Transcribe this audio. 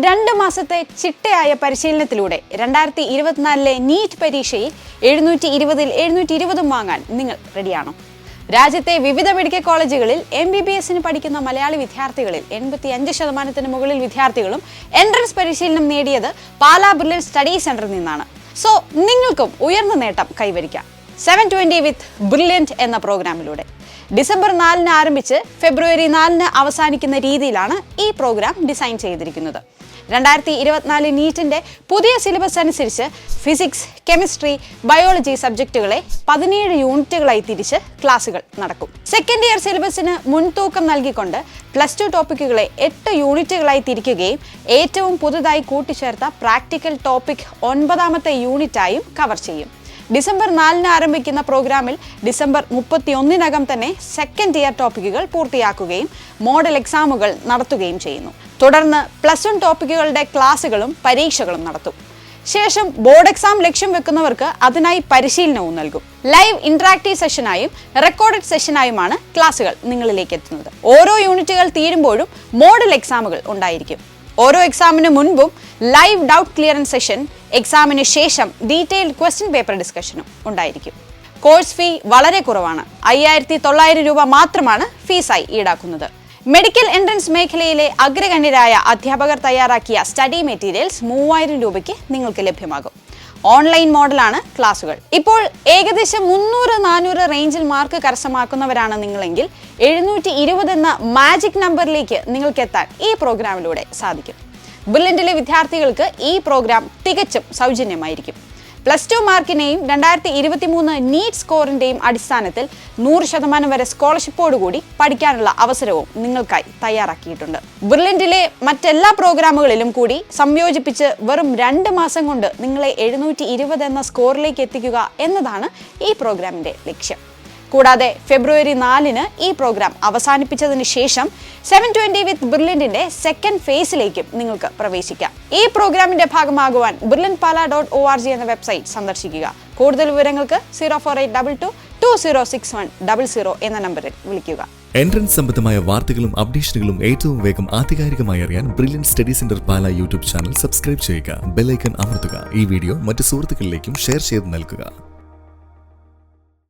2 മാസത്തെ ചിട്ടയായ പരിശീലനത്തിലൂടെ 2024 നീറ്റ് പരീക്ഷയിൽ 720-ൽ 720 വാങ്ങാൻ നിങ്ങൾ റെഡിയാണോ? രാജ്യത്തെ വിവിധ മെഡിക്കൽ കോളേജുകളിൽ MBBSന് പഠിക്കുന്ന മലയാളി വിദ്യാർത്ഥികളിൽ 85% മുകളിൽ വിദ്യാർത്ഥികളും എൻട്രൻസ് പരിശീലനം നേടിയത് പാലാ ബ്രില്യൻറ്റ് സ്റ്റഡി സെന്ററിൽ നിന്നാണ്. സോ നിങ്ങൾക്കും ഉയർന്ന നേട്ടം കൈവരിക്കാം 720 വിത്ത് ബ്രില്യൻറ്റ് എന്ന പ്രോഗ്രാമിലൂടെ. ഡിസംബർ 4-ന് ആരംഭിച്ച് ഫെബ്രുവരി 4-ന് അവസാനിക്കുന്ന രീതിയിലാണ് ഈ പ്രോഗ്രാം ഡിസൈൻ ചെയ്തിരിക്കുന്നത്. 2024 നീറ്റിന്റെ പുതിയ സിലബസ് അനുസരിച്ച് ഫിസിക്സ്, കെമിസ്ട്രി, ബയോളജി സബ്ജക്റ്റുകളെ 17 യൂണിറ്റുകളായി തിരിച്ച് ക്ലാസുകൾ നടക്കും. സെക്കൻഡ് ഇയർ സിലബസിന് മുൻതൂക്കം നൽകിക്കൊണ്ട് +2 ടോപ്പിക്കുകളെ 8 യൂണിറ്റുകളായി തിരിക്കുകയും ഏറ്റവും പുതുതായി കൂട്ടിച്ചേർത്ത പ്രാക്ടിക്കൽ ടോപ്പിക് 9ാമത്തെ യൂണിറ്റായും കവർ ചെയ്യും. ഡിസംബർ 4-ന് ആരംഭിക്കുന്ന പ്രോഗ്രാമിൽ ഡിസംബർ 31-നകം തന്നെ സെക്കൻഡ് ഇയർ ടോപ്പിക്കുകൾ പൂർത്തിയാക്കുകയും മോഡൽ എക്സാമുകൾ നടത്തുകയും ചെയ്യുന്നു. തുടർന്ന് +1 ടോപ്പിക്കുകളുടെ ക്ലാസുകളും പരീക്ഷകളും നടത്തും. ശേഷം ബോർഡ് എക്സാം ലക്ഷ്യം വെക്കുന്നവർക്ക് അതിനായി പരിശീലനവും നൽകും. ലൈവ് ഇന്ററാക്റ്റീവ് സെഷനായും റെക്കോർഡഡ് സെഷനായുമാണ് ക്ലാസുകൾ നിങ്ങളിലേക്ക് എത്തുന്നത്. ഓരോ യൂണിറ്റുകൾ തീരുമ്പോഴും മോഡൽ എക്സാമുകൾ ഉണ്ടായിരിക്കും. ഓരോ എക്സാമിന് മുൻപും ലൈവ് ഡൗട്ട് ക്ലിയറൻസ് സെഷൻ, എക്സാമിന് ശേഷം ഡീറ്റെയിൽഡ് ക്വസ്റ്റ്യൻ പേപ്പർ ഡിസ്കഷനും ഉണ്ടായിരിക്കും. കോഴ്സ് ഫീ വളരെ കുറവാണ്. 5900 രൂപ മാത്രമാണ് ഫീസായി ഈടാക്കുന്നത്. മെഡിക്കൽ എൻട്രൻസ് മേഖലയിലെ അഗ്രഗണ്യരായ അധ്യാപകർ തയ്യാറാക്കിയ സ്റ്റഡി മെറ്റീരിയൽസ് 3000 രൂപയ്ക്ക് നിങ്ങൾക്ക് ലഭ്യമാകും. ഓൺലൈൻ മോഡലാണ് ക്ലാസുകൾ. ഇപ്പോൾ ഏകദേശം 300-400 റേഞ്ചിൽ മാർക്ക് കരസ്ഥമാക്കുന്നവരാണ് നിങ്ങളെങ്കിൽ 720 എന്ന മാജിക് നമ്പറിലേക്ക് നിങ്ങൾക്ക് എത്താൻ ഈ പ്രോഗ്രാമിലൂടെ സാധിക്കും. ബ്രില്യൻറ്റിലെ വിദ്യാർത്ഥികൾക്ക് ഈ പ്രോഗ്രാം തികച്ചും സൗജന്യമായിരിക്കും. +2 മാർക്കിനെയും 2023 നീറ്റ് സ്കോറിന്റെയും അടിസ്ഥാനത്തിൽ 100% വരെ സ്കോളർഷിപ്പോടുകൂടി പഠിക്കാനുള്ള അവസരവും നിങ്ങൾക്കായി തയ്യാറാക്കിയിട്ടുണ്ട്. ബ്രില്യൻറ്റിലെ മറ്റെല്ലാ പ്രോഗ്രാമുകളിലും കൂടി സംയോജിപ്പിച്ച് വെറും 2 മാസം കൊണ്ട് നിങ്ങളെ 720 എന്ന സ്കോറിലേക്ക് എത്തിക്കുക എന്നതാണ് ഈ പ്രോഗ്രാമിന്റെ ലക്ഷ്യം. കൂടാതെ ഫെബ്രുവരി 4-ന് ഈ പ്രോഗ്രാം അവസാനിപ്പിച്ചതിന് ശേഷം 720 വിത്ത് ബ്രില്യൻറ്റിന്റെ സെക്കൻഡ് ഫേസിലേക്കും നിങ്ങൾക്ക് പ്രവേശിക്കാം. ഈ പ്രോഗ്രാമിന്റെ ഭാഗമാകുവാൻ brilliantpala.org എന്ന വെബ്സൈറ്റ് സന്ദർശിക്കുക. കൂടുതൽ വിവരങ്ങൾക്ക് 04822 206100 എന്ന നമ്പറിൽ വിളിക്കുക. എൻട്രൻസ് സംബന്ധമായ വാർത്തകളും അപ്ഡേഷനുകളും ഏറ്റവും വേഗം ആധികാരികമായി അറിയാൻ ബ്രില്യൻറ്റ് സ്റ്റഡി സെന്റർ പാല യൂട്യൂബ് ചാനൽ സബ്സ്ക്രൈബ് ചെയ്യുക. ബെൽ ഐക്കൺ അമർത്തുക. ഈ വീഡിയോ മറ്റ് സുഹൃത്തുക്കളിലേക്കും ഷെയർ ചെയ്ത് നൽകുക.